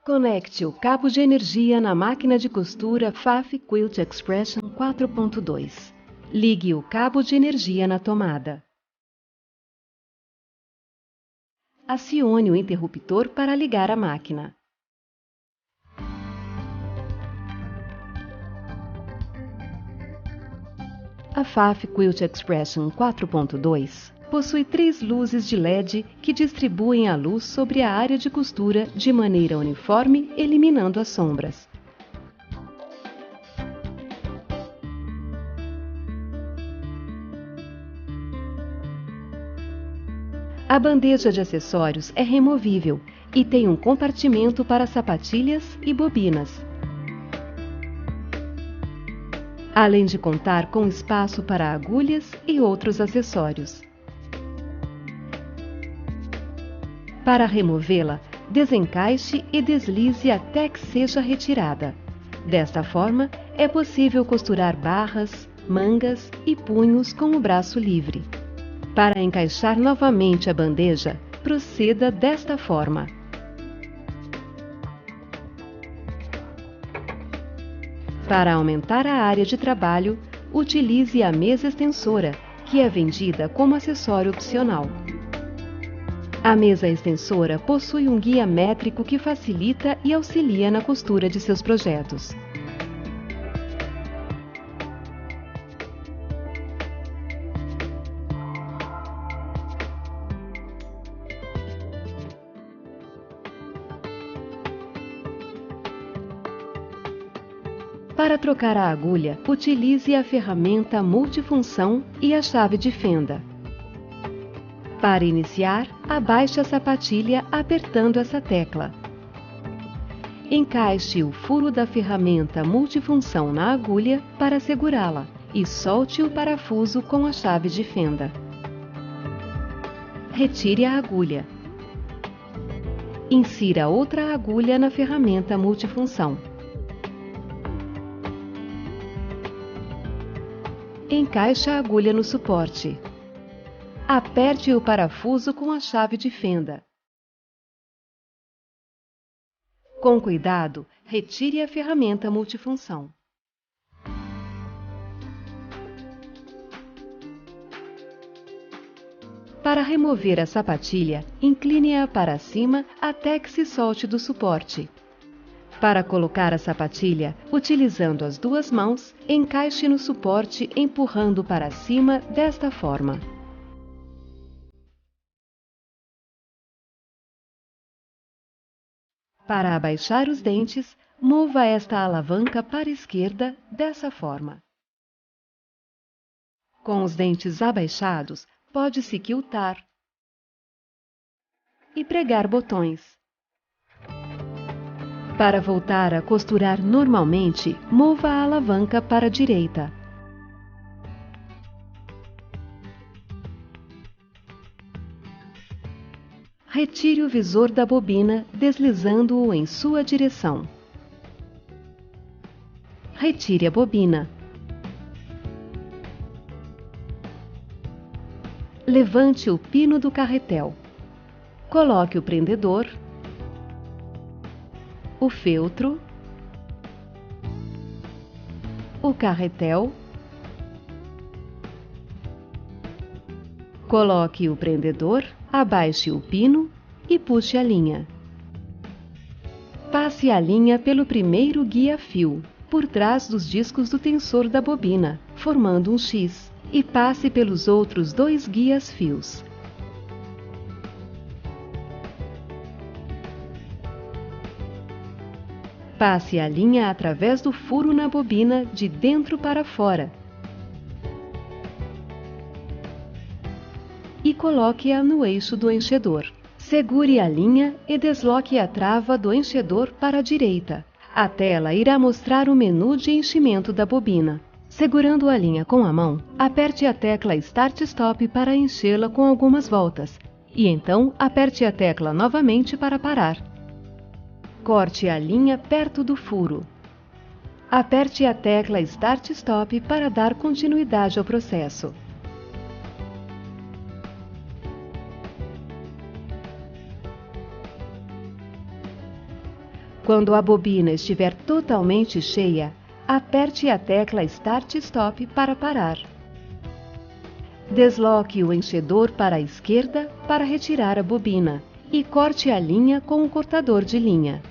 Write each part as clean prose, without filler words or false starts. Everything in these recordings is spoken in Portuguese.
Conecte o cabo de energia na máquina de costura Pfaff Quilt Expression 4.2. Ligue o cabo de energia na tomada. Acione o interruptor para ligar a máquina. A Pfaff Quilt Expression 4.2 possui 3 luzes de LED que distribuem a luz sobre a área de costura de maneira uniforme, eliminando as sombras. A bandeja de acessórios é removível e tem um compartimento para sapatilhas e bobinas, além de contar com espaço para agulhas e outros acessórios. Para removê-la, desencaixe e deslize até que seja retirada. Desta forma, é possível costurar barras, mangas e punhos com o braço livre. Para encaixar novamente a bandeja, proceda desta forma. Para aumentar a área de trabalho, utilize a mesa extensora, que é vendida como acessório opcional. A mesa extensora possui um guia métrico que facilita e auxilia na costura de seus projetos. Para trocar a agulha, utilize a ferramenta multifunção e a chave de fenda. Para iniciar, abaixe a sapatilha apertando essa tecla. Encaixe o furo da ferramenta multifunção na agulha para segurá-la e solte o parafuso com a chave de fenda. Retire a agulha. Insira outra agulha na ferramenta multifunção. Encaixe a agulha no suporte. Aperte o parafuso com a chave de fenda. Com cuidado, retire a ferramenta multifunção. Para remover a sapatilha, incline-a para cima até que se solte do suporte. Para colocar a sapatilha, utilizando as duas mãos, encaixe no suporte empurrando para cima desta forma. Para abaixar os dentes, mova esta alavanca para a esquerda dessa forma. Com os dentes abaixados, pode-se quiltar e pregar botões. Para voltar a costurar normalmente, mova a alavanca para a direita. Retire o visor da bobina, deslizando-o em sua direção. Retire a bobina. Levante o pino do carretel. Coloque o prendedor, o feltro, o carretel. Coloque o prendedor, abaixe o pino e puxe a linha. Passe a linha pelo primeiro guia-fio, por trás dos discos do tensor da bobina, formando um X, e passe pelos outros 2 guias-fios. Passe a linha através do furo na bobina de dentro para fora e coloque-a no eixo do enchedor. Segure a linha e desloque a trava do enchedor para a direita. A tela irá mostrar o menu de enchimento da bobina. Segurando a linha com a mão, aperte a tecla Start-Stop para enchê-la com algumas voltas, e então aperte a tecla novamente para parar. Corte a linha perto do furo. Aperte a tecla Start-Stop para dar continuidade ao processo. Quando a bobina estiver totalmente cheia, aperte a tecla Start/Stop para parar. Desloque o enchedor para a esquerda para retirar a bobina e corte a linha com o cortador de linha.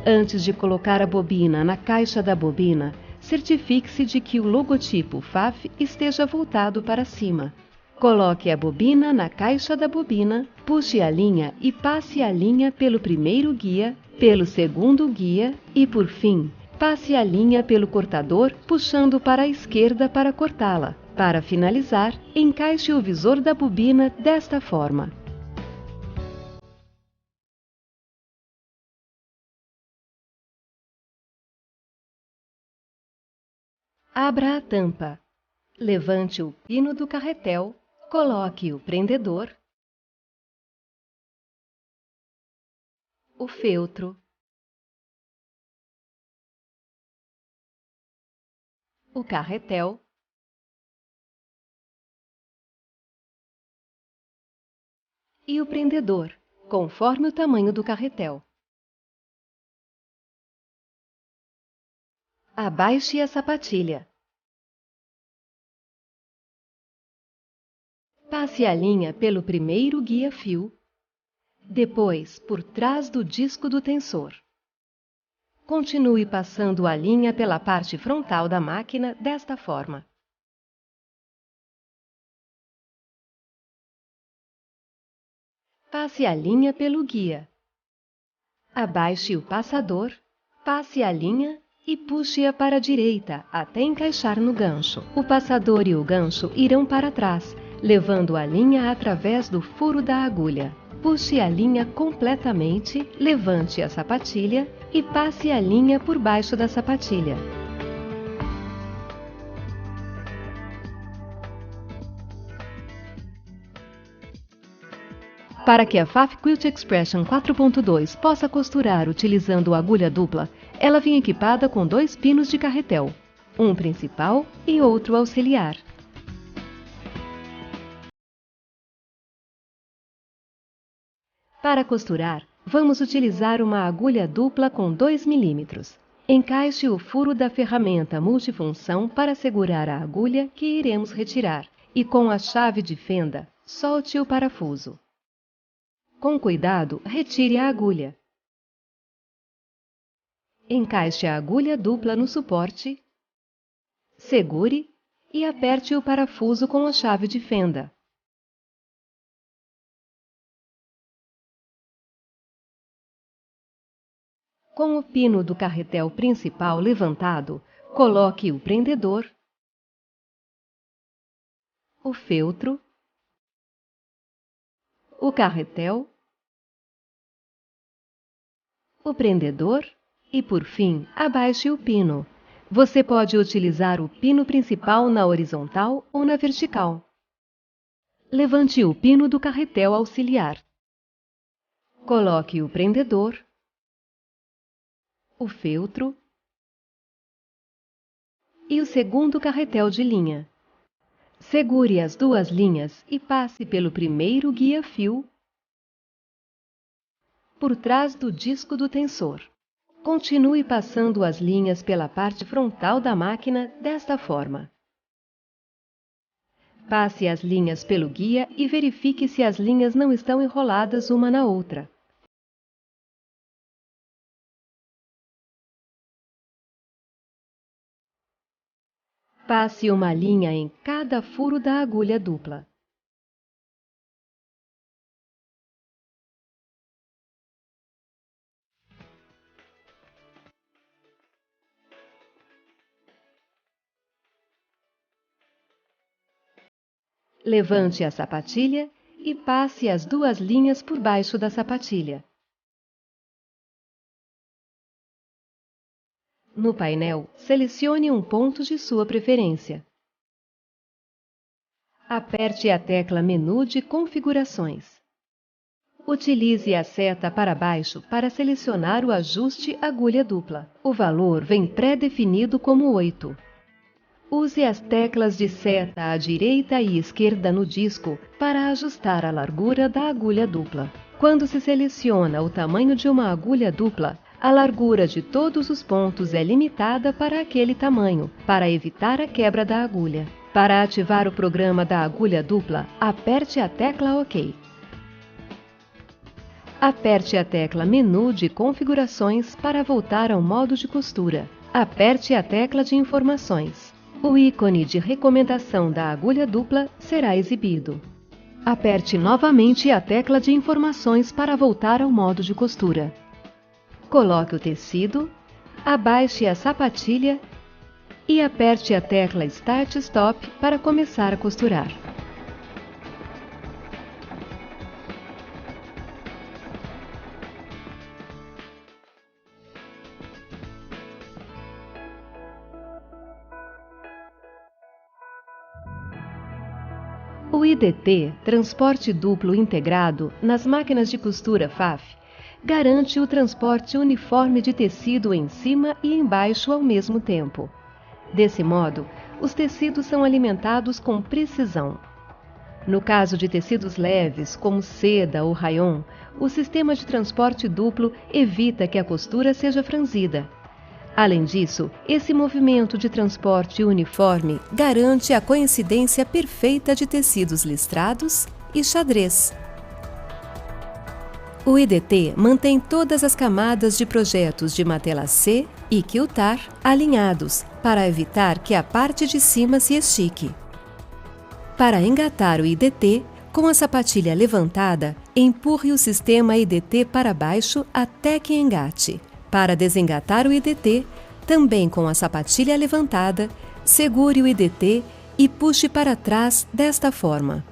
Antes de colocar a bobina na caixa da bobina, certifique-se de que o logotipo FAF esteja voltado para cima. Coloque a bobina na caixa da bobina, puxe a linha e passe a linha pelo primeiro guia, pelo segundo guia e, por fim, passe a linha pelo cortador, puxando para a esquerda para cortá-la. Para finalizar, encaixe o visor da bobina desta forma. Abra a tampa. Levante o pino do carretel, coloque o prendedor, o feltro, o carretel e o prendedor, conforme o tamanho do carretel. Abaixe a sapatilha. Passe a linha pelo primeiro guia-fio, depois por trás do disco do tensor. Continue passando a linha pela parte frontal da máquina desta forma. Passe a linha pelo guia. Abaixe o passador, passe a linha e puxe-a para a direita até encaixar no gancho. O passador e o gancho irão para trás, levando a linha através do furo da agulha. Puxe a linha completamente, levante a sapatilha e passe a linha por baixo da sapatilha. Para que a FAF Quilt Expression 4.2 possa costurar utilizando agulha dupla, ela vem equipada com 2 pinos de carretel, um principal e outro auxiliar. Para costurar, vamos utilizar uma agulha dupla com 2 mm. Encaixe o furo da ferramenta multifunção para segurar a agulha que iremos retirar e, com a chave de fenda, solte o parafuso. Com cuidado, retire a agulha. Encaixe a agulha dupla no suporte, segure e aperte o parafuso com a chave de fenda. Com o pino do carretel principal levantado, coloque o prendedor, o feltro, o carretel, o prendedor e, por fim, abaixe o pino. Você pode utilizar o pino principal na horizontal ou na vertical. Levante o pino do carretel auxiliar. Coloque o prendedor, o feltro e o segundo carretel de linha. Segure as 2 linhas e passe pelo primeiro guia-fio por trás do disco do tensor. Continue passando as linhas pela parte frontal da máquina desta forma. Passe as linhas pelo guia e verifique se as linhas não estão enroladas uma na outra. Passe uma linha em cada furo da agulha dupla. Levante a sapatilha e passe as 2 linhas por baixo da sapatilha. No painel, selecione um ponto de sua preferência. Aperte a tecla Menu de Configurações. Utilize a seta para baixo para selecionar o ajuste agulha dupla. O valor vem pré-definido como 8. Use as teclas de seta à direita e esquerda no disco para ajustar a largura da agulha dupla. Quando se seleciona o tamanho de uma agulha dupla, a largura de todos os pontos é limitada para aquele tamanho, para evitar a quebra da agulha. Para ativar o programa da agulha dupla, aperte a tecla OK. Aperte a tecla Menu de Configurações para voltar ao modo de costura. Aperte a tecla de Informações. O ícone de recomendação da agulha dupla será exibido. Aperte novamente a tecla de Informações para voltar ao modo de costura. Coloque o tecido, abaixe a sapatilha e aperte a tecla Start Stop para começar a costurar. O IDT, Transporte Duplo Integrado, nas máquinas de costura FAF, garante o transporte uniforme de tecido em cima e embaixo ao mesmo tempo. Desse modo, os tecidos são alimentados com precisão. No caso de tecidos leves, como seda ou rayon, o sistema de transporte duplo evita que a costura seja franzida. Além disso, esse movimento de transporte uniforme garante a coincidência perfeita de tecidos listrados e xadrez. O IDT mantém todas as camadas de projetos de matelassé e quiltar alinhados, para evitar que a parte de cima se estique. Para engatar o IDT, com a sapatilha levantada, empurre o sistema IDT para baixo até que engate. Para desengatar o IDT, também com a sapatilha levantada, segure o IDT e puxe para trás desta forma.